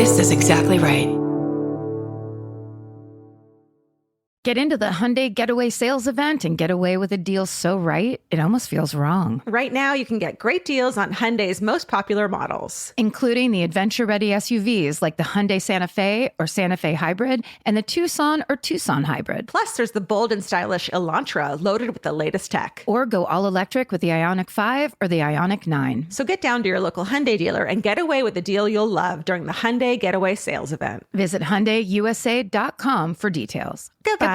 This is exactly right. Get into the Hyundai Getaway Sales Event and get away with a deal so right, it almost feels wrong. Right now, you can get great deals on Hyundai's most popular models, including the adventure-ready SUVs like the Hyundai Santa Fe or Santa Fe Hybrid and the Tucson or Tucson Hybrid. Plus, there's the bold and stylish Elantra loaded with the latest tech. Or go all-electric with the Ioniq 5 or the Ioniq 9. So get down to your local Hyundai dealer and get away with a deal you'll love during the Hyundai Getaway Sales Event. Visit HyundaiUSA.com for details. Goodbye.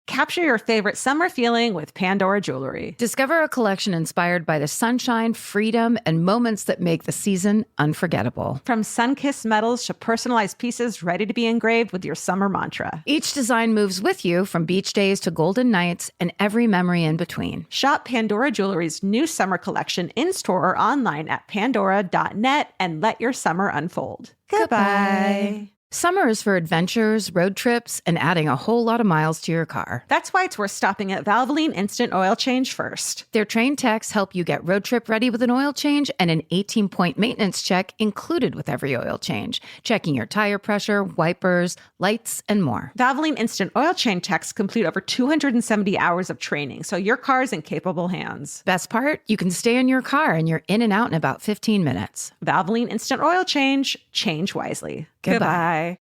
Capture your favorite summer feeling with Pandora Jewelry. Discover a collection inspired by the sunshine, freedom, and moments that make the season unforgettable. From sun-kissed metals to personalized pieces ready to be engraved with your summer mantra. Each design moves with you from beach days to golden nights and every memory in between. Shop Pandora Jewelry's new summer collection in-store or online at pandora.net and let your summer unfold. Goodbye. Summer is for adventures, road trips, and adding a whole lot of miles to your car. That's why it's worth stopping at Valvoline Instant Oil Change first. Their trained techs help you get road trip ready with an oil change and an 18-point maintenance check included with every oil change, checking your tire pressure, wipers, lights, and more. Valvoline Instant Oil Change techs complete over 270 hours of training, so your car's in capable hands. Best part? You can stay in your car and you're in and out in about 15 minutes. Valvoline Instant Oil Change. Change wisely. Goodbye.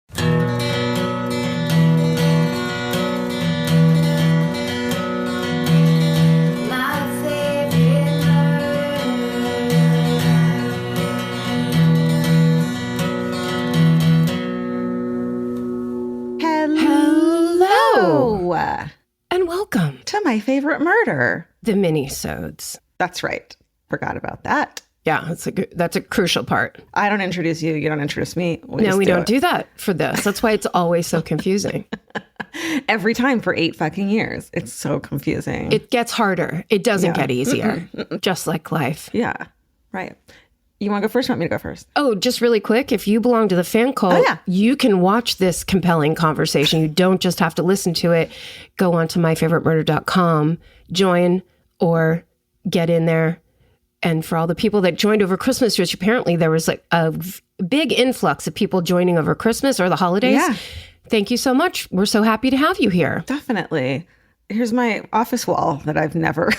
Hello. And welcome To my favorite murder. the Minisodes. That's right. Forgot about that. Yeah, that's a crucial part. I don't introduce you. You don't introduce me. No, we don't do that for this. That's why it's always so confusing. Every time for 8 fucking years. It's so confusing. It gets harder. It doesn't get easier. Just like life. Yeah. Right. You want to go first or want me to go first? Oh, just really quick. If you belong to the fan cult, you can watch this compelling conversation. You don't just have to listen to it. Go on to myfavoritemurder.com, join, or get in there. And for all the people that joined over Christmas, which apparently there was like a big influx of people joining over Christmas or the holidays. Yeah. Thank you so much. We're so happy to have you here. Definitely. Here's my office wall that I've never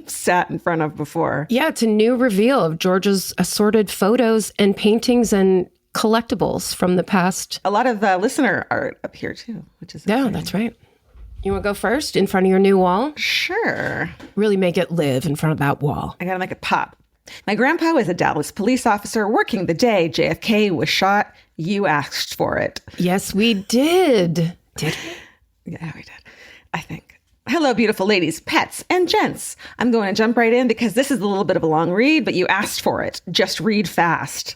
sat in front of before. Yeah, it's a new reveal of George's assorted photos and paintings and collectibles from the past. A lot of listener art up here too, which is exciting. That's right. You want to go first in front of your new wall? Sure. Really make it live in front of that wall. I gotta make it pop. My grandpa was a Dallas police officer working the day JFK was shot. You asked for it. Yes, we did. Did we? Yeah, we did. I think. Hello, beautiful ladies, pets, and gents. I'm going to jump right in because this is a little bit of a long read, but you asked for it. Just read fast.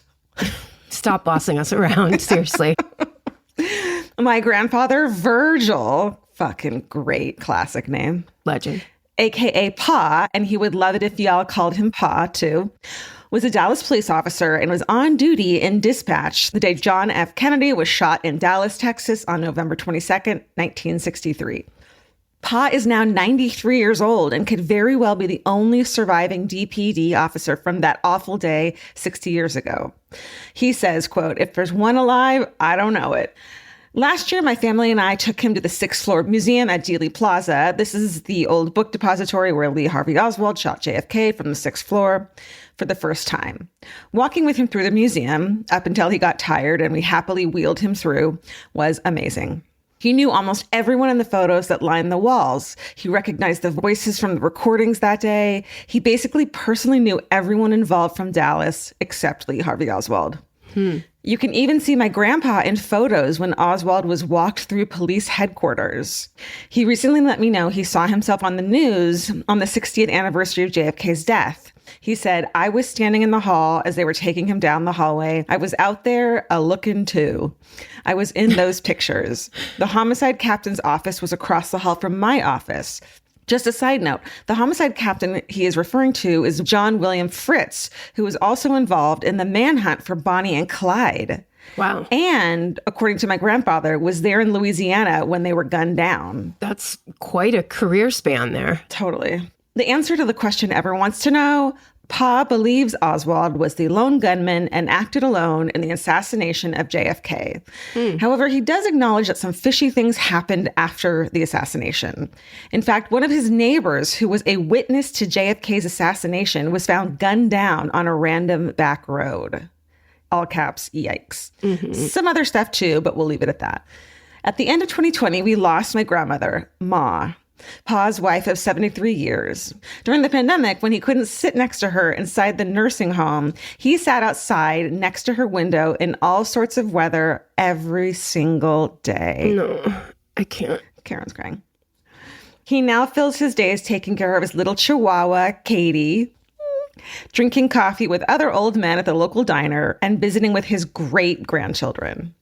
Stop bossing us around, seriously. My grandfather, Virgil, fucking great classic name. Legend. AKA Pa, and he would love it if y'all called him Pa too, was a Dallas police officer and was on duty in dispatch the day John F. Kennedy was shot in Dallas, Texas on November 22nd, 1963. Pa is now 93 years old and could very well be the only surviving DPD officer from that awful day 60 years ago. He says, quote, "If there's one alive, I don't know it. Last year, my family and I took him to the 6th floor museum at Dealey Plaza. This is the old book depository where Lee Harvey Oswald shot JFK from the 6th floor for the first time. Walking with him through the museum, up until he got tired and we happily wheeled him through, was amazing. He knew almost everyone in the photos that lined the walls. He recognized the voices from the recordings that day. He basically personally knew everyone involved from Dallas except Lee Harvey Oswald. You can even see my grandpa in photos when Oswald was walked through police headquarters. He recently let me know he saw himself on the news on the 60th anniversary of JFK's death. He said, I was standing in the hall as they were taking him down the hallway. I was out there a-looking too. I was in those pictures. The homicide captain's office was across the hall from my office. Just a side note, the homicide captain he is referring to is John William Fritz, who was also involved in the manhunt for Bonnie and Clyde. Wow. And according to my grandfather, was there in Louisiana when they were gunned down. That's quite a career span there. Totally. The answer to the question everyone wants to know, Pa believes Oswald was the lone gunman and acted alone in the assassination of JFK. However, he does acknowledge that some fishy things happened after the assassination. In fact, one of his neighbors, who was a witness to JFK's assassination, was found gunned down on a random back road. All caps, yikes. Some other stuff too, but we'll leave it at that. At the end of 2020, we lost my grandmother, Ma, Pa's wife of 73 years. During the pandemic, when he couldn't sit next to her inside the nursing home, he sat outside next to her window in all sorts of weather every single day. No, I can't. Karen's crying. He now fills his days taking care of his little chihuahua, Katie, drinking coffee with other old men at the local diner, and visiting with his great-grandchildren.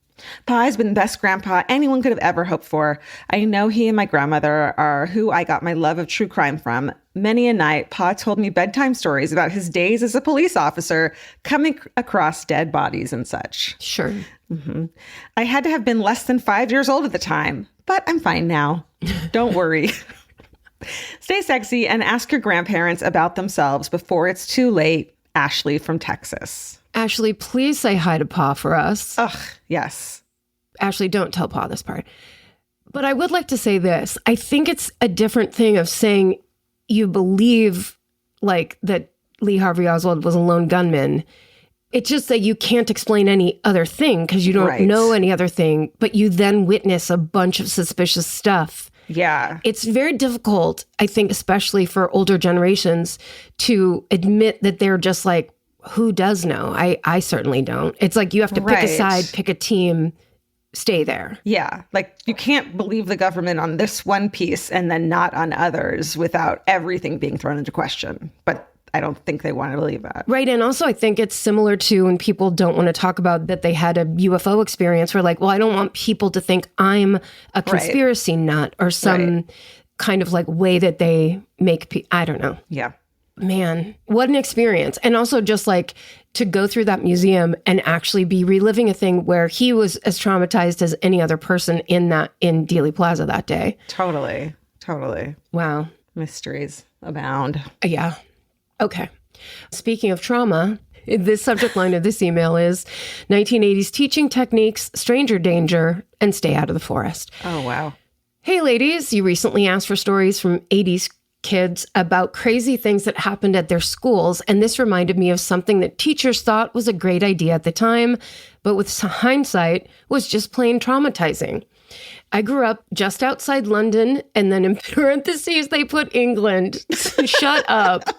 Pa has been the best grandpa anyone could have ever hoped for. I know he and my grandmother are who I got my love of true crime from. Many a night, Pa told me bedtime stories about his days as a police officer, coming across dead bodies and such. Sure. I had to have been less than 5 years old at the time, but I'm fine now. Don't worry. Stay sexy and ask your grandparents about themselves before it's too late. Ashley from Texas. Ashley, please say hi to Pa for us. Ugh, yes. Ashley, don't tell Pa this part. But I would like to say this. I think it's a different thing of saying you believe like that Lee Harvey Oswald was a lone gunman. It's just that you can't explain any other thing because you don't know any other thing, but you then witness a bunch of suspicious stuff. Yeah. It's very difficult, I think, especially for older generations, to admit that they're just like, who does know? I certainly don't. It's like you have to pick a side, pick a team, stay there. Yeah. Like you can't believe the government on this one piece and then not on others without everything being thrown into question. But I don't think they want to believe that. Right. And also I think it's similar to when people don't want to talk about that they had a UFO experience. We're like, well, I don't want people to think I'm a conspiracy nut or some kind of like way that they make I don't know. Yeah. Man, what an experience. And also just like to go through that museum and actually be reliving a thing where he was as traumatized as any other person in Dealey Plaza that day. Totally. Wow. Mysteries abound. Yeah. Okay. Speaking of trauma, the subject line of this email is 1980s teaching techniques, stranger danger, and stay out of the forest. Oh, wow. Hey, ladies, you recently asked for stories from 80s kids about crazy things that happened at their schools, and this reminded me of something that teachers thought was a great idea at the time, but with hindsight was just plain traumatizing. I grew up just outside London, and then in parentheses, they put England. Shut up.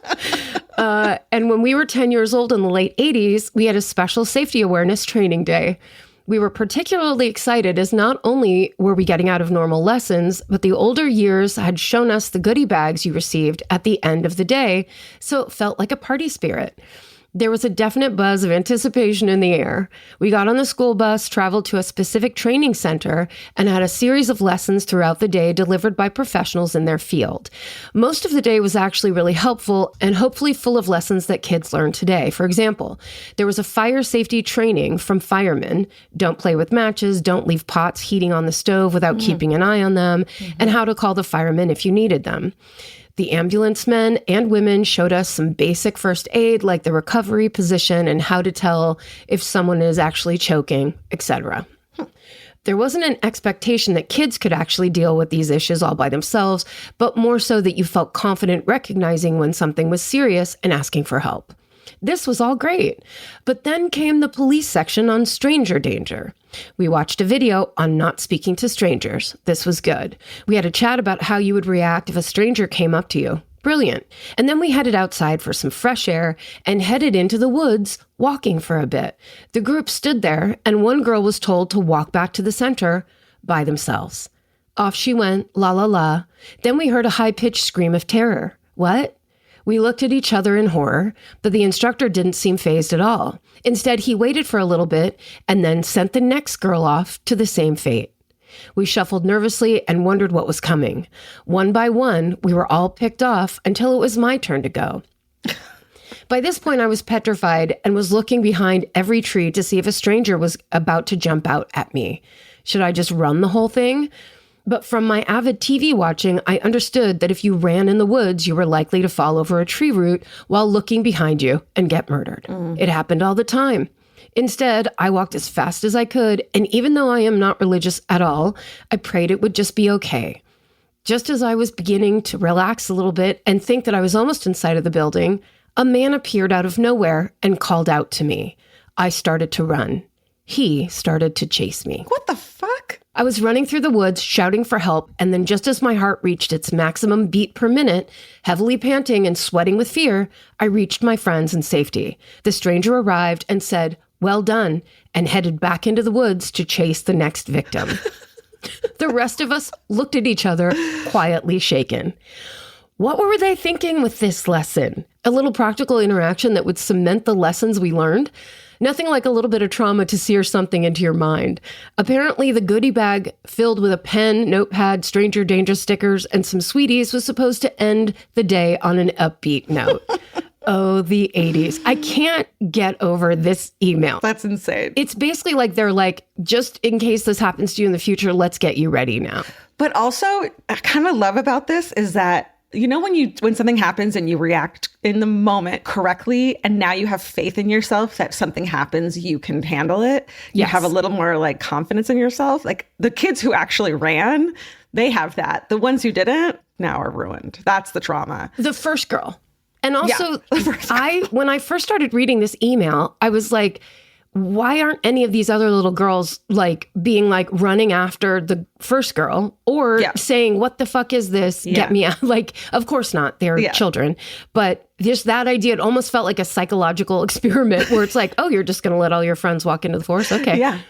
And when we were 10 years old in the late 80s, we had a special safety awareness training day. We were particularly excited as not only were we getting out of normal lessons, but the older years had shown us the goodie bags you received at the end of the day, so it felt like a party spirit. There was a definite buzz of anticipation in the air. We got on the school bus, traveled to a specific training center, and had a series of lessons throughout the day delivered by professionals in their field. Most of the day was actually really helpful and hopefully full of lessons that kids learn today. For example, there was a fire safety training from firemen. Don't play with matches, don't leave pots heating on the stove without keeping an eye on them, and how to call the firemen if you needed them. The ambulance men and women showed us some basic first aid, like the recovery position and how to tell if someone is actually choking, etc. There wasn't an expectation that kids could actually deal with these issues all by themselves, but more so that you felt confident recognizing when something was serious and asking for help. This was all great. But then came the police section on stranger danger. We watched a video on not speaking to strangers. This was good. We had a chat about how you would react if a stranger came up to you. Brilliant. And then we headed outside for some fresh air and headed into the woods, walking for a bit. The group stood there, and one girl was told to walk back to the center by themselves. Off she went, la la la. Then we heard a high-pitched scream of terror. What? We looked at each other in horror, but the instructor didn't seem fazed at all. Instead, he waited for a little bit and then sent the next girl off to the same fate. We shuffled nervously and wondered what was coming. One by one, we were all picked off until it was my turn to go. By this point, I was petrified and was looking behind every tree to see if a stranger was about to jump out at me. Should I just run the whole thing? But from my avid TV watching, I understood that if you ran in the woods, you were likely to fall over a tree root while looking behind you and get murdered. It happened all the time. Instead, I walked as fast as I could, and even though I am not religious at all, I prayed it would just be okay. Just as I was beginning to relax a little bit and think that I was almost inside of the building, a man appeared out of nowhere and called out to me. I started to run. He started to chase me. What the fuck? I was running through the woods, shouting for help, and then just as my heart reached its maximum beat per minute, heavily panting and sweating with fear, I reached my friends in safety. The stranger arrived and said, "Well done," and headed back into the woods to chase the next victim. The rest of us looked at each other, quietly shaken. What were they thinking with this lesson? A little practical interaction that would cement the lessons we learned? Nothing like a little bit of trauma to sear something into your mind. Apparently, the goodie bag filled with a pen, notepad, stranger danger stickers, and some sweeties was supposed to end the day on an upbeat note. Oh, the 80s. I can't get over this email. That's insane. It's basically like they're like, just in case this happens to you in the future, let's get you ready now. But also, I kind of love about this is that, you know, when something happens and you react in the moment correctly, and now you have faith in yourself that something happens, you can handle it. You have a little more like confidence in yourself. Like the kids who actually ran, they have that. The ones who didn't now are ruined. That's the trauma. The first girl. And also, when I first started reading this email, I was like, why aren't any of these other little girls like being like running after the first girl or saying, what the fuck is this? Get me out. Like, of course not. They're children. But just that idea, it almost felt like a psychological experiment where it's like, oh, you're just going to let all your friends walk into the forest? Okay. Yeah.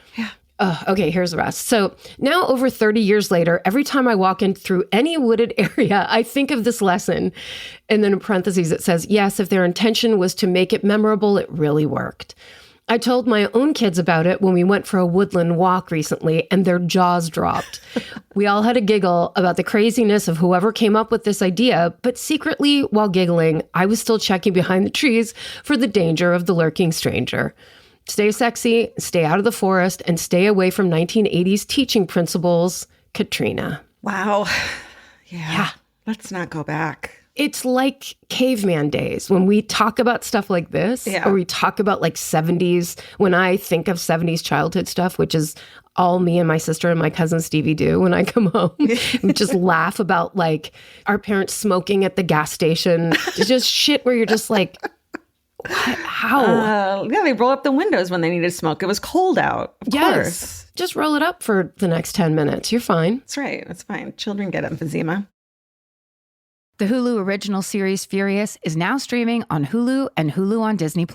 Okay, here's the rest. So now over 30 years later, every time I walk in through any wooded area, I think of this lesson. And then in parentheses, it says, yes, if their intention was to make it memorable, it really worked. I told my own kids about it when we went for a woodland walk recently, and their jaws dropped. We all had a giggle about the craziness of whoever came up with this idea, but secretly, while giggling, I was still checking behind the trees for the danger of the lurking stranger. Stay sexy, stay out of the forest, and stay away from 1980s teaching principles, Katrina. Wow. Yeah. Let's not go back. It's like caveman days when we talk about stuff like this, or we talk about like 70s. When I think of 70s childhood stuff, which is all me and my sister and my cousin Stevie do when I come home, we just laugh about like our parents smoking at the gas station. It's just shit where you're just like, what? How? They roll up the windows when they need to smoke. It was cold out. Of course. Just roll it up for the next 10 minutes. You're fine. That's right. That's fine. Children get emphysema. The Hulu original series Furious is now streaming on Hulu and Hulu on Disney+.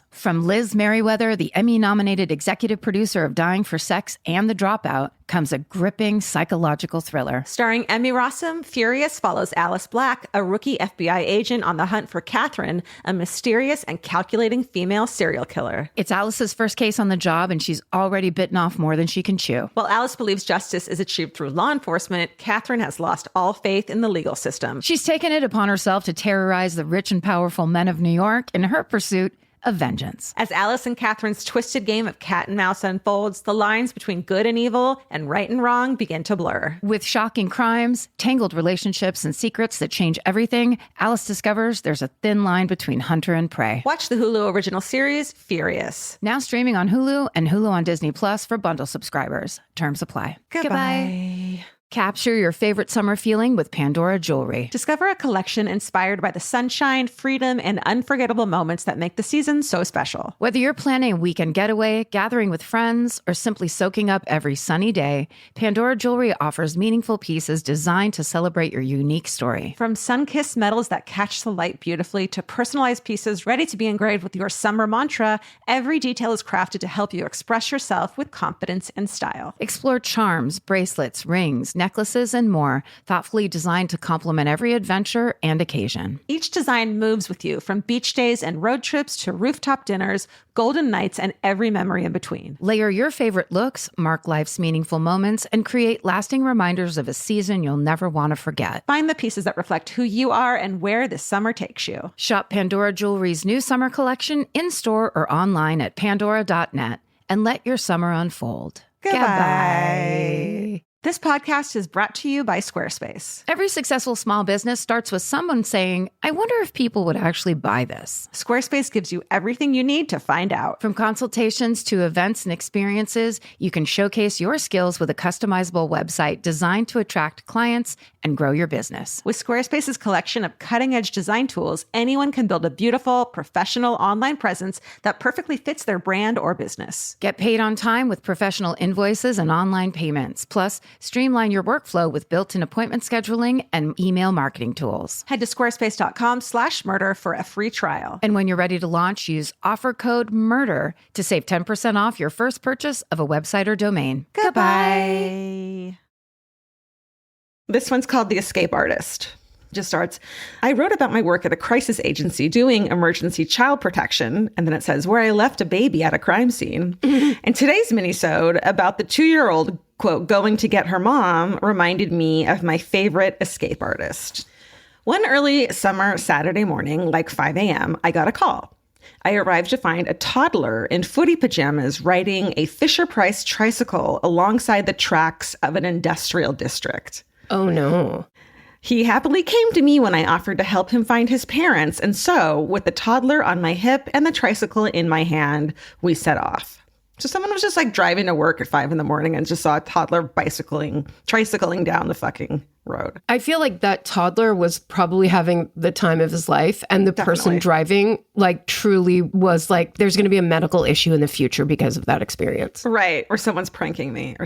From Liz Merriweather, the Emmy-nominated executive producer of Dying for Sex and The Dropout, comes a gripping psychological thriller. Starring Emmy Rossum, Furious follows Alice Black, a rookie FBI agent on the hunt for Catherine, a mysterious and calculating female serial killer. It's Alice's first case on the job, and she's already bitten off more than she can chew. While Alice believes justice is achieved through law enforcement, Catherine has lost all faith in the legal system. She's taken it upon herself to terrorize the rich and powerful men of New York in her pursuit of vengeance. As Alice and Catherine's twisted game of cat and mouse unfolds, the lines between good and evil and right and wrong begin to blur. With shocking crimes, tangled relationships, and secrets that change everything, Alice discovers there's a thin line between hunter and prey. Watch the Hulu original series, Furious. Now streaming on Hulu and Hulu on Disney Plus for bundle subscribers. Terms apply. Goodbye. Capture your favorite summer feeling with Pandora Jewelry. Discover a collection inspired by the sunshine, freedom, and unforgettable moments that make the season so special. Whether you're planning a weekend getaway, gathering with friends, or simply soaking up every sunny day, Pandora Jewelry offers meaningful pieces designed to celebrate your unique story. From sun-kissed metals that catch the light beautifully to personalized pieces ready to be engraved with your summer mantra, every detail is crafted to help you express yourself with confidence and style. Explore charms, bracelets, rings, necklaces, and more, thoughtfully designed to complement every adventure and occasion. Each design moves with you, from beach days and road trips to rooftop dinners, golden nights, and every memory in between. Layer your favorite looks, mark life's meaningful moments, and create lasting reminders of a season you'll never want to forget. Find the pieces that reflect who you are and where this summer takes you. Shop Pandora Jewelry's new summer collection in-store or online at pandora.net and let your summer unfold. Goodbye. This podcast is brought to you by Squarespace. Every successful small business starts with someone saying, I wonder if people would actually buy this. Squarespace gives you everything you need to find out. From consultations to events and experiences, you can showcase your skills with a customizable website designed to attract clients and grow your business. With Squarespace's collection of cutting-edge design tools, anyone can build a beautiful, professional online presence that perfectly fits their brand or business. Get paid on time with professional invoices and online payments. Plus, streamline your workflow with built-in appointment scheduling and email marketing tools. Head to squarespace.com/murder for a free trial. And when you're ready to launch, use offer code MURDER to save 10% off your first purchase of a website or domain. Goodbye. This one's called The Escape Artist. Just starts, I wrote about my work at a crisis agency doing emergency child protection, and then it says, where I left a baby at a crime scene. And today's minisode about the 2-year-old, quote, going to get her mom reminded me of my favorite escape artist. One early summer Saturday morning, like 5 a.m., I got a call. I arrived to find a toddler in footy pajamas riding a Fisher-Price tricycle alongside the tracks of an industrial district. Oh, no. He happily came to me when I offered to help him find his parents. And so, with the toddler on my hip and the tricycle in my hand, we set off. So someone was just like driving to work at 5 a.m. and just saw a toddler tricycling down the fucking road. I feel like that toddler was probably having the time of his life, and the person driving like truly was like, there's going to be a medical issue in the future because of that experience. Right. Or someone's pranking me.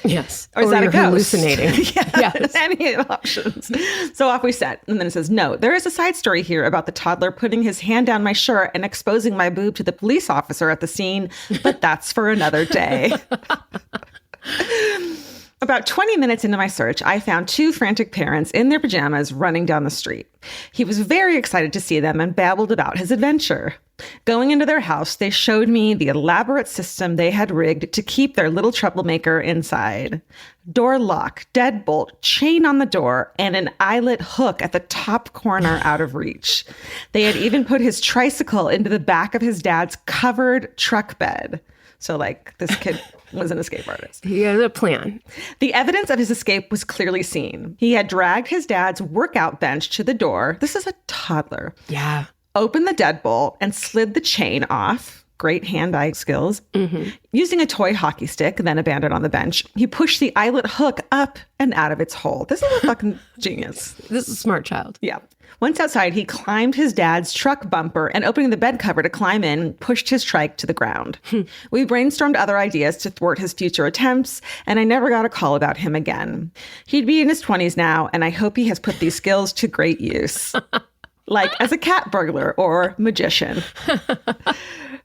Yes. Or is that you're a ghost? hallucinating. Yes. Any options. So off we set. And then it says, no, there is a side story here about the toddler putting his hand down my shirt and exposing my boob to the police officer at the scene, but that's for another day. About 20 minutes into my search, I found 2 frantic parents in their pajamas running down the street. He was very excited to see them and babbled about his adventure. Going into their house, they showed me the elaborate system they had rigged to keep their little troublemaker inside. Door lock, deadbolt, chain on the door, and an eyelet hook at the top corner out of reach. They had even put his tricycle into the back of his dad's covered truck bed. So, like, this kid was an escape artist. He had a plan. The evidence of his escape was clearly seen. He had dragged his dad's workout bench to the door. This is a toddler. Yeah. Opened the deadbolt and slid the chain off. Great hand-eye skills. Mm-hmm. Using a toy hockey stick, then abandoned on the bench, he pushed the eyelet hook up and out of its hole. This is a fucking genius. This is a smart child. Yeah. Once outside, he climbed his dad's truck bumper and, opening the bed cover to climb in, pushed his trike to the ground. We brainstormed other ideas to thwart his future attempts, and I never got a call about him again. He'd be in his 20s now, and I hope he has put these skills to great use. Like as a cat burglar or magician.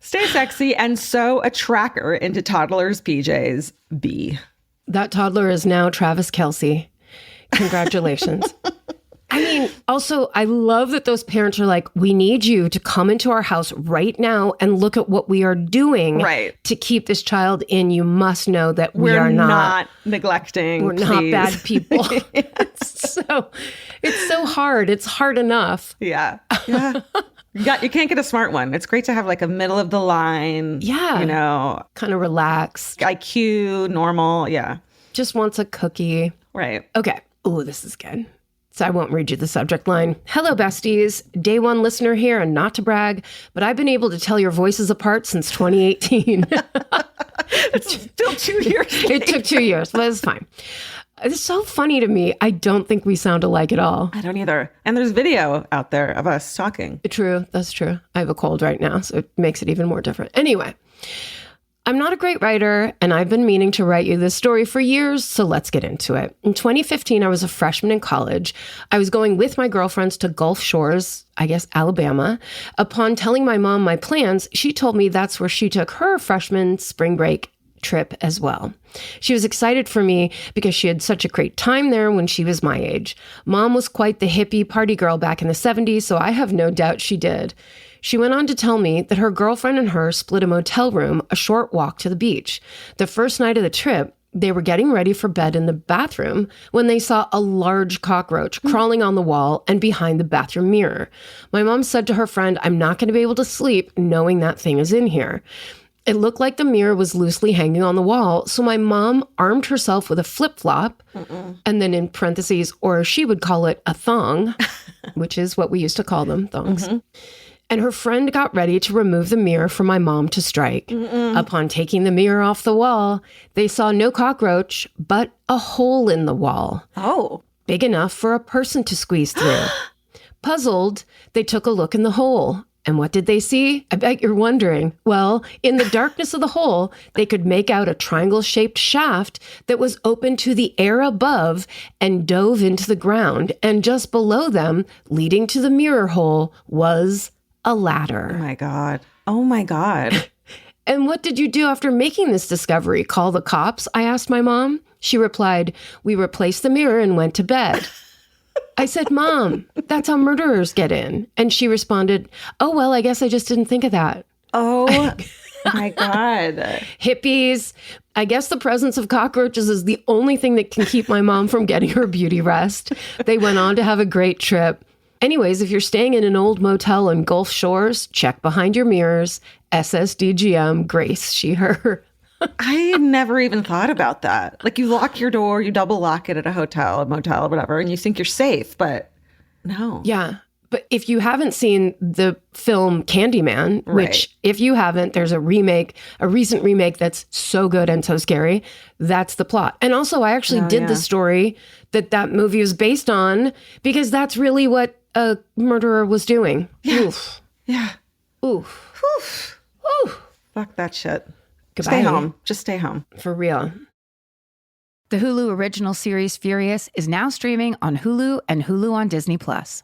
Stay sexy and sew a tracker into toddlers' PJs. B. That toddler is now Travis Kelce. Congratulations. I mean, also, I love that those parents are like, we need you to come into our house right now and look at what we are doing to keep this child in. You must know that we're not neglecting. We're not bad people. It's so hard. It's hard enough. Yeah. You can't get a smart one. It's great to have like a middle of the line. Yeah. Kind of relaxed. IQ, normal. Yeah. Just wants a cookie. Right. Okay. Oh, this is good. So I won't read you the subject line. Hello, besties. Day one listener here, and not to brag, but I've been able to tell your voices apart since 2018. It's still 2 years. It took 2 years, but it's fine. It's so funny to me. I don't think we sound alike at all. I don't either. And there's video out there of us talking. True. That's true. I have a cold right now, so it makes it even more different. Anyway. I'm not a great writer, and I've been meaning to write you this story for years, so let's get into it. In 2015, I was a freshman in college. I was going with my girlfriends to Gulf Shores, I guess Alabama. Upon telling my mom my plans, she told me that's where she took her freshman spring break trip as well. She was excited for me because she had such a great time there when she was my age. Mom was quite the hippie party girl back in the 70s, so I have no doubt she did. She went on to tell me that her girlfriend and her split a motel room a short walk to the beach. The first night of the trip, they were getting ready for bed in the bathroom when they saw a large cockroach crawling on the wall and behind the bathroom mirror. My mom said to her friend, I'm not going to be able to sleep knowing that thing is in here. It looked like the mirror was loosely hanging on the wall, so my mom armed herself with a flip-flop, and then in parentheses, or she would call it a thong, which is what we used to call them, thongs. And her friend got ready to remove the mirror for my mom to strike. Upon taking the mirror off the wall, they saw no cockroach, but a hole in the wall. Oh. Big enough for a person to squeeze through. Puzzled, they took a look in the hole. And what did they see? I bet you're wondering. Well, in the darkness of the hole, they could make out a triangle-shaped shaft that was open to the air above and dove into the ground. And just below them, leading to the mirror hole, was a ladder. Oh, my God. Oh, my God. And what did you do after making this discovery? Call the cops? I asked my mom. She replied, we replaced the mirror and went to bed. I said, Mom, that's how murderers get in. And she responded, oh, well, I guess I just didn't think of that. Oh, my God. Hippies. I guess the presence of cockroaches is the only thing that can keep my mom from getting her beauty rest. They went on to have a great trip. Anyways, if you're staying in an old motel in Gulf Shores, check behind your mirrors. SSDGM, Grace, she, her. I never even thought about that. Like, you lock your door, you double lock it at a hotel, a motel, whatever, and you think you're safe, but no. Yeah. But if you haven't seen the film Candyman, which if you haven't, there's a recent remake that's so good and so scary. That's the plot. And also, I actually did the story that movie was based on because that's really what a murderer was doing. Yeah. Oof. Yeah. Oof. Oof. Oof. Fuck that shit. Goodbye. Stay home. Just stay home. For real. The Hulu original series Furious is now streaming on Hulu and Hulu on Disney+.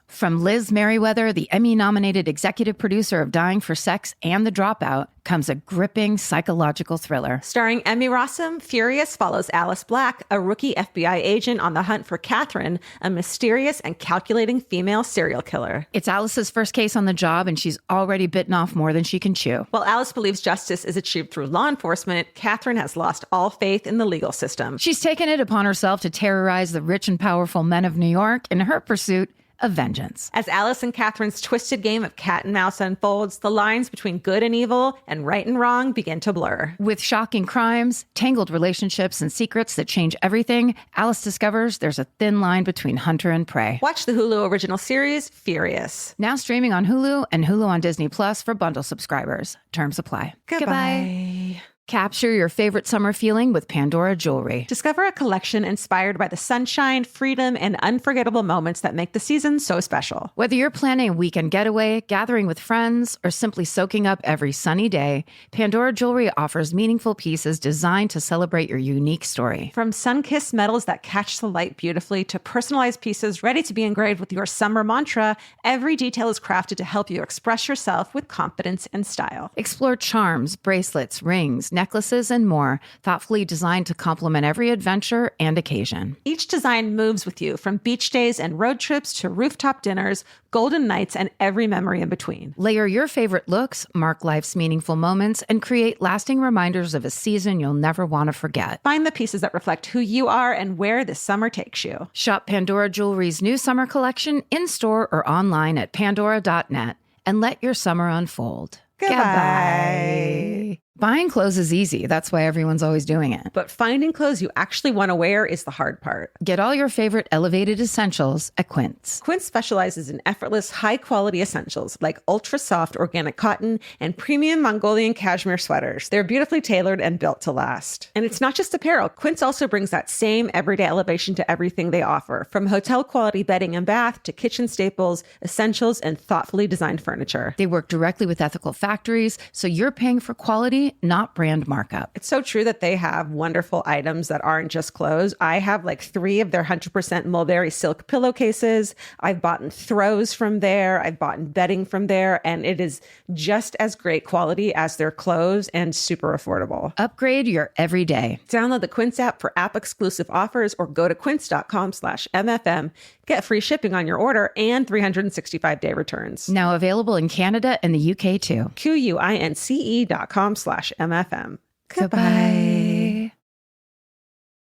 From Liz Merriweather, the Emmy-nominated executive producer of Dying for Sex and The Dropout, comes a gripping psychological thriller. Starring Emmy Rossum, Furious follows Alice Black, a rookie FBI agent on the hunt for Catherine, a mysterious and calculating female serial killer. It's Alice's first case on the job, and she's already bitten off more than she can chew. While Alice believes justice is achieved through law enforcement, Catherine has lost all faith in the legal system. She's taken it upon herself to terrorize the rich and powerful men of New York in her pursuit of vengeance. As Alice and Catherine's twisted game of cat and mouse unfolds, the lines between good and evil and right and wrong begin to blur. With shocking crimes, tangled relationships, and secrets that change everything, Alice discovers there's a thin line between hunter and prey. Watch the Hulu original series, Furious. Now streaming on Hulu and Hulu on Disney Plus for bundle subscribers. Terms apply. Goodbye. Capture your favorite summer feeling with Pandora Jewelry. Discover a collection inspired by the sunshine, freedom, and unforgettable moments that make the season so special. Whether you're planning a weekend getaway, gathering with friends, or simply soaking up every sunny day, Pandora Jewelry offers meaningful pieces designed to celebrate your unique story. From sun-kissed metals that catch the light beautifully to personalized pieces ready to be engraved with your summer mantra, every detail is crafted to help you express yourself with confidence and style. Explore charms, bracelets, rings, necklaces, and more, thoughtfully designed to complement every adventure and occasion. Each design moves with you, from beach days and road trips to rooftop dinners, golden nights, and every memory in between. Layer your favorite looks, mark life's meaningful moments, and create lasting reminders of a season you'll never want to forget. Find the pieces that reflect who you are and where this summer takes you. Shop Pandora Jewelry's new summer collection in-store or online at pandora.net and let your summer unfold. Goodbye. Buying clothes is easy. That's why everyone's always doing it. But finding clothes you actually want to wear is the hard part. Get all your favorite elevated essentials at Quince. Quince specializes in effortless, high-quality essentials like ultra-soft organic cotton and premium Mongolian cashmere sweaters. They're beautifully tailored and built to last. And it's not just apparel. Quince also brings that same everyday elevation to everything they offer, from hotel-quality bedding and bath to kitchen staples, essentials, and thoughtfully designed furniture. They work directly with ethical factories, so you're paying for quality, not brand markup. It's so true that they have wonderful items that aren't just clothes. I have like 3 of their 100% mulberry silk pillowcases. I've bought throws from there. I've bought bedding from there. And it is just as great quality as their clothes and super affordable. Upgrade your everyday. Download the Quince app for app-exclusive offers or go to quince.com/MFM. Get free shipping on your order and 365-day returns. Now available in Canada and the UK too. QUINCE.com/MFM. Goodbye.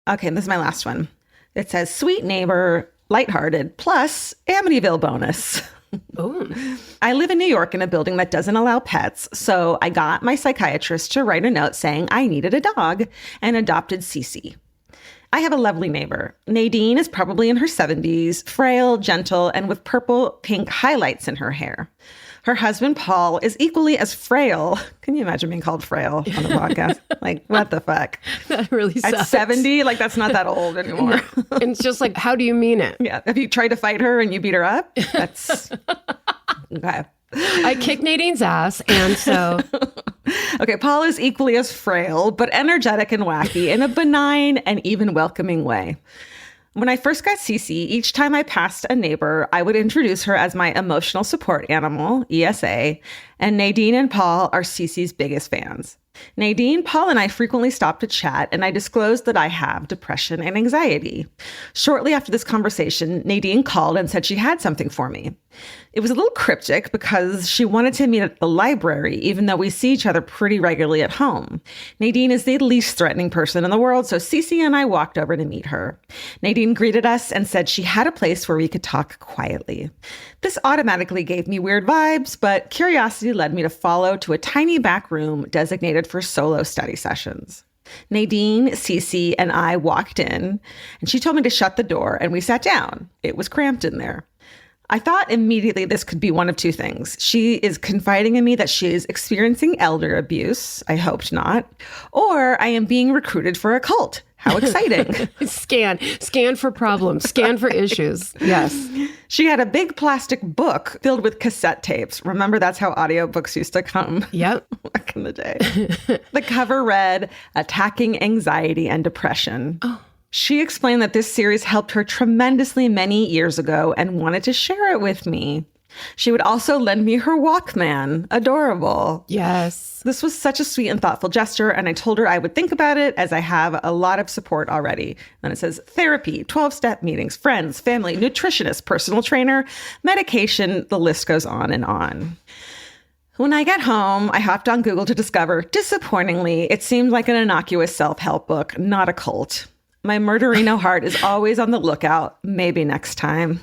Okay, this is my last one. It says, sweet neighbor, lighthearted, plus Amityville bonus. Oh. I live in New York in a building that doesn't allow pets, so I got my psychiatrist to write a note saying I needed a dog and adopted Cece. I have a lovely neighbor. Nadine is probably in her 70s, frail, gentle, and with purple-pink highlights in her hair. Her husband, Paul, is equally as frail. Can you imagine being called frail on the podcast? Like, what the fuck? That really sucks. At 70, like, that's not that old anymore. And it's just like, how do you mean it? Yeah. Have you tried to fight her and you beat her up? That's... Okay. I kicked Nadine's ass, and so... Okay, Paul is equally as frail, but energetic and wacky in a benign and even welcoming way. When I first got Cece, each time I passed a neighbor, I would introduce her as my emotional support animal, ESA, and Nadine and Paul are Cece's biggest fans. Nadine, Paul, and I frequently stop to chat, and I disclosed that I have depression and anxiety. Shortly after this conversation, Nadine called and said she had something for me. It was a little cryptic because she wanted to meet at the library, even though we see each other pretty regularly at home. Nadine is the least threatening person in the world, so Cece and I walked over to meet her. Nadine greeted us and said she had a place where we could talk quietly. This automatically gave me weird vibes, but curiosity led me to follow to a tiny back room designated for solo study sessions. Nadine, Cece, and I walked in, and she told me to shut the door, and we sat down. It was cramped in there. I thought immediately this could be one of two things. She is confiding in me that she is experiencing elder abuse. I hoped not. Or I am being recruited for a cult. How exciting. Scan for problems, scan for issues. Yes. She had a big plastic book filled with cassette tapes. Remember, that's how audiobooks used to come. Yep. Back in the day. The cover read, Attacking Anxiety and Depression. Oh. She explained that this series helped her tremendously many years ago and wanted to share it with me. She would also lend me her Walkman. Adorable. Yes. This was such a sweet and thoughtful gesture, and I told her I would think about it as I have a lot of support already. And it says therapy, 12-step meetings, friends, family, nutritionist, personal trainer, medication, the list goes on and on. When I got home, I hopped on Google to discover, disappointingly, it seemed like an innocuous self-help book, not a cult. My murderino heart is always on the lookout. Maybe next time.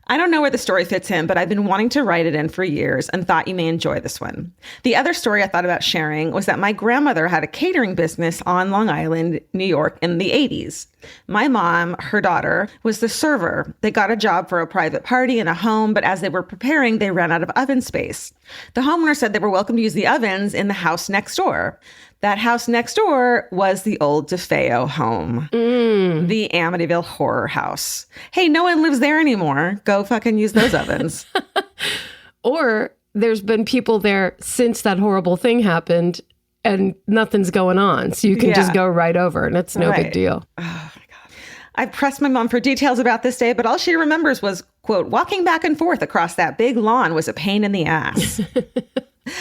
I don't know where the story fits in, but I've been wanting to write it in for years and thought you may enjoy this one. The other story I thought about sharing was that my grandmother had a catering business on Long Island, New York in the 80s. My mom, her daughter, was the server. They got a job for a private party in a home, but as they were preparing, they ran out of oven space. The homeowner said they were welcome to use the ovens in the house next door. That house next door was the old DeFeo home, the Amityville horror house. Hey, no one lives there anymore. Go fucking use those ovens. Or there's been people there since that horrible thing happened and nothing's going on. So you can just go right over and it's no big deal. Oh, my God. I pressed my mom for details about this day, but all she remembers was, quote, walking back and forth across that big lawn was a pain in the ass.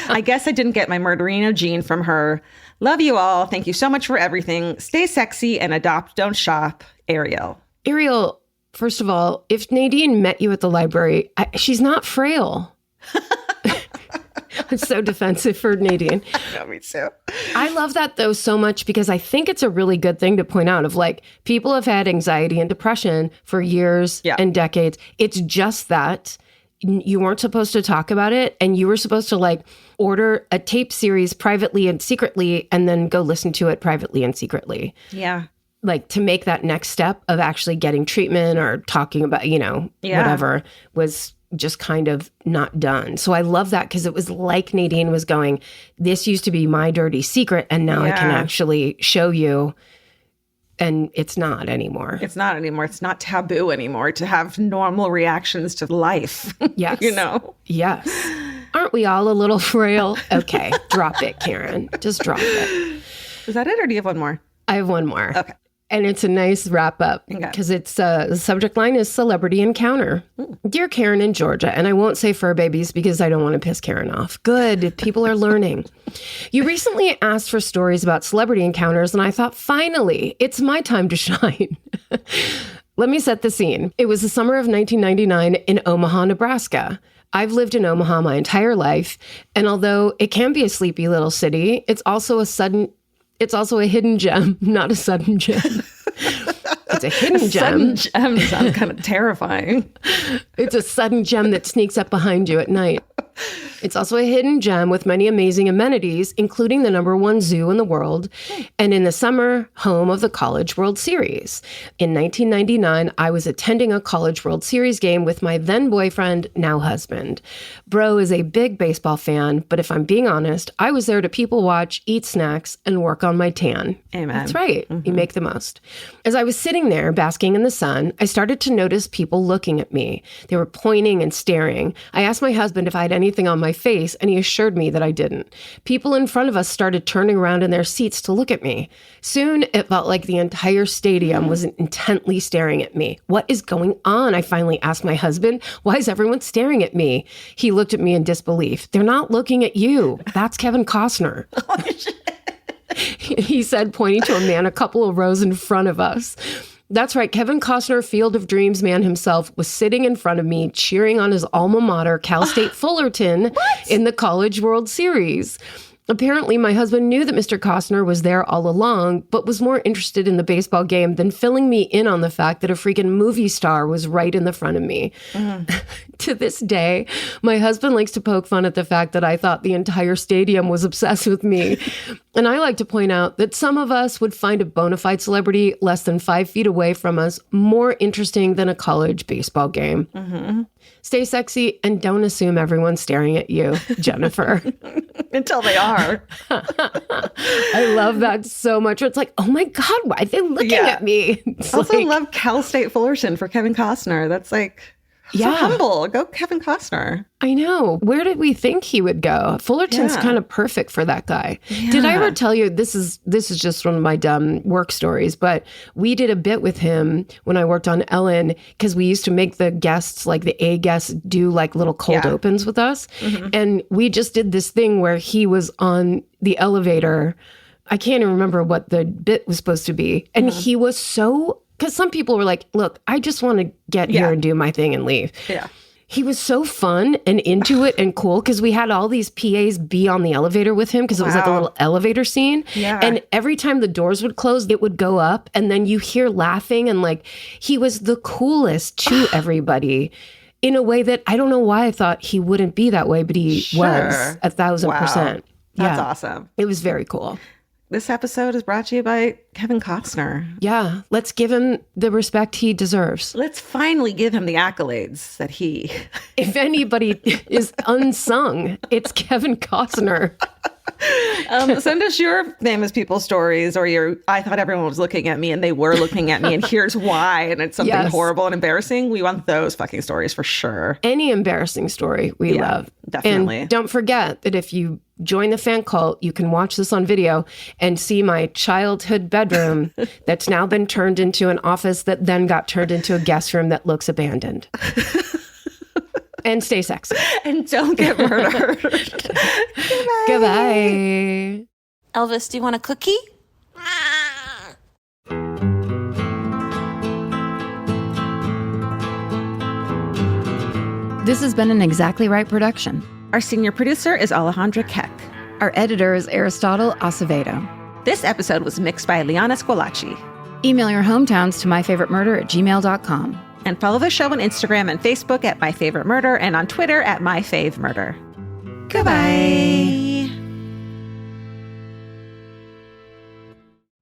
I guess I didn't get my murderino gene from her. Love you all. Thank you so much for everything. Stay sexy and adopt, don't shop. Ariel. Ariel, first of all, if Nadine met you at the library, she's not frail. I'm so defensive for Nadine. No, me too. I love that, though, so much because I think it's a really good thing to point out of like people have had anxiety and depression for years and decades. It's just that you weren't supposed to talk about it and you were supposed to like order a tape series privately and secretly and then go listen to it privately and secretly. Yeah. Like to make that next step of actually getting treatment or talking about, whatever was just kind of not done. So I love that because it was like Nadine was going, this used to be my dirty secret and now I can actually show you. And it's not anymore. It's not anymore. It's not taboo anymore to have normal reactions to life. Yes. Yes. Aren't we all a little frail? Okay. Drop it, Karen. Just drop it. Is that it or do you have one more? I have one more. Okay. And it's a nice wrap up because it's the subject line is celebrity encounter. Dear Karen in Georgia, and I won't say fur babies because I don't want to piss Karen off. Good. People are learning. You recently asked for stories about celebrity encounters, and I thought, finally, it's my time to shine. Let me set the scene. It was the summer of 1999 in Omaha, Nebraska. I've lived in Omaha my entire life, and although it can be a sleepy little city, it's also a hidden gem, not a sudden gem. It's a hidden gem. Sudden gem sounds kind of terrifying. It's a sudden gem that sneaks up behind you at night. It's also a hidden gem with many amazing amenities, including the #1 zoo in the world, and in the summer, home of the College World Series. In 1999, I was attending a College World Series game with my then boyfriend, now husband. Bro is a big baseball fan, but if I'm being honest, I was there to people watch, eat snacks, and work on my tan. Amen. That's right. You make the most. As I was sitting there basking in the sun, I started to notice people looking at me. They were pointing and staring. I asked my husband if I had anything on my face, and he assured me that I didn't. People in front of us started turning around in their seats to look at me. Soon, it felt like the entire stadium was intently staring at me. What is going on? I finally asked my husband. Why is everyone staring at me? He looked at me in disbelief. They're not looking at you. That's Kevin Costner. Oh, shit. He said, pointing to a man a couple of rows in front of us. That's right. Kevin Costner, Field of Dreams man himself, was sitting in front of me, cheering on his alma mater, Cal State Fullerton, in the College World Series. Apparently, my husband knew that Mr. Costner was there all along, but was more interested in the baseball game than filling me in on the fact that a freaking movie star was right in the front of me. To this day, my husband likes to poke fun at the fact that I thought the entire stadium was obsessed with me. And I like to point out that some of us would find a bona fide celebrity less than 5 feet away from us more interesting than a college baseball game. Stay sexy and don't assume everyone's staring at you, Jennifer. Until they are. I love that so much. It's like, oh my God, why are they looking at me? It's also like, love Cal State Fullerton for Kevin Costner. That's like so humble. Go Kevin Costner. I know. Where did we think he would go? Fullerton's kind of perfect for that guy. Did I ever tell you, this is just one of my dumb work stories, but we did a bit with him when I worked on Ellen, because we used to make the guests, like the A guests, do like little cold opens with us. And we just did this thing where he was on the elevator. I can't even remember what the bit was supposed to be. And he was so, because some people were like, look, I just want to get here and do my thing and leave. Yeah. He was so fun and into it and cool, because we had all these PAs be on the elevator with him, because it was like a little elevator scene. Yeah. And every time the doors would close, it would go up, and then you hear laughing, and like he was the coolest to everybody in a way that I don't know why I thought he wouldn't be that way, but he was 1,000%. That's awesome. It was very cool. This episode is brought to you by Kevin Costner. Yeah, let's give him the respect he deserves. Let's finally give him the accolades that he... If anybody is unsung, it's Kevin Costner. Send us your famous people stories, or your, I thought everyone was looking at me and they were looking at me and here's why, and it's something horrible and embarrassing. We want those fucking stories for sure. Any embarrassing story we love. Definitely. And don't forget that if you join the fan cult, you can watch this on video and see my childhood bedroom that's now been turned into an office that then got turned into a guest room that looks abandoned. And stay sexy. And don't get murdered. Goodbye. Elvis, do you want a cookie? This has been an Exactly Right production. Our senior producer is Alejandra Keck. Our editor is Aristotle Acevedo. This episode was mixed by Liana Squilacci. Email your hometowns to myfavoritemurder@gmail.com. And follow the show on Instagram and Facebook at My Favorite Murder, and on Twitter at MyFaveMurder. Goodbye.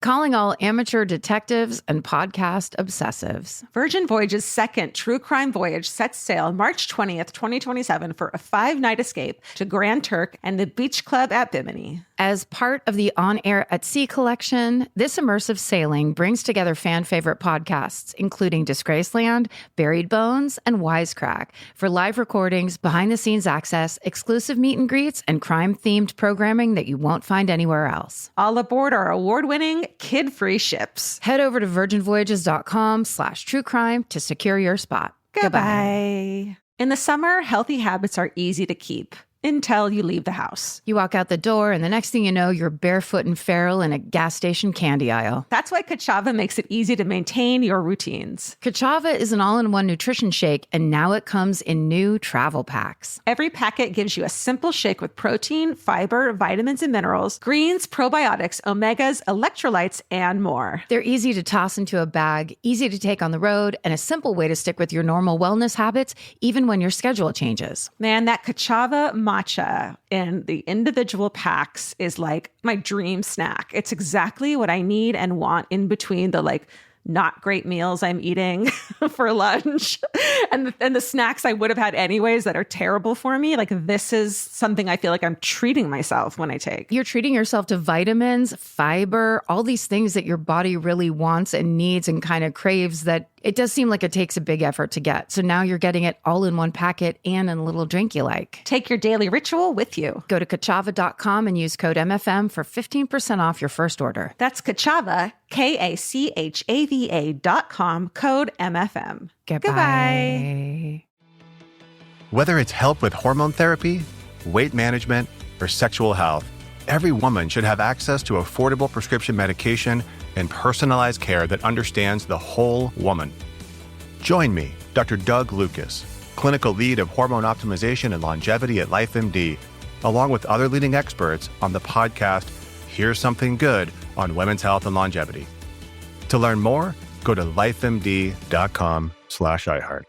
Calling all amateur detectives and podcast obsessives. Virgin Voyage's second true crime voyage sets sail March 20th, 2027 for a 5-night escape to Grand Turk and the Beach Club at Bimini. As part of the On Air at Sea collection, this immersive sailing brings together fan favorite podcasts, including Disgraceland, Buried Bones, and Wisecrack, for live recordings, behind-the-scenes access, exclusive meet and greets, and crime-themed programming that you won't find anywhere else. All aboard our award-winning, kid-free ships. Head over to virginvoyages.com/truecrime to secure your spot. Goodbye. In the summer, healthy habits are easy to keep. until you leave the house. You walk out the door, and the next thing you know, you're barefoot and feral in a gas station candy aisle. That's why Kachava makes it easy to maintain your routines. Kachava is an all-in-one nutrition shake, and now it comes in new travel packs. Every packet gives you a simple shake with protein, fiber, vitamins and minerals, greens, probiotics, omegas, electrolytes, and more. They're easy to toss into a bag, easy to take on the road, and a simple way to stick with your normal wellness habits, even when your schedule changes. Man, that Kachava matcha in the individual packs is like my dream snack. It's exactly what I need and want in between the not great meals I'm eating for lunch and the snacks I would have had anyways that are terrible for me. This is something I feel like I'm treating myself when I take. You're treating yourself to vitamins, fiber, all these things that your body really wants and needs and kind of craves that it does seem like it takes a big effort to get. So now you're getting it all in one packet and in a little drink you like. Take your daily ritual with you. Go to Kachava.com and use code MFM for 15% off your first order. That's Kachava, KACHAVA.com, code MFM. Goodbye. Whether it's help with hormone therapy, weight management, or sexual health, every woman should have access to affordable prescription medication and personalized care that understands the whole woman. Join me, Dr. Doug Lucas, clinical lead of hormone optimization and longevity at LifeMD, along with other leading experts on the podcast, Here's Something Good on Women's Health and Longevity. To learn more, go to lifemd.com/iHeart.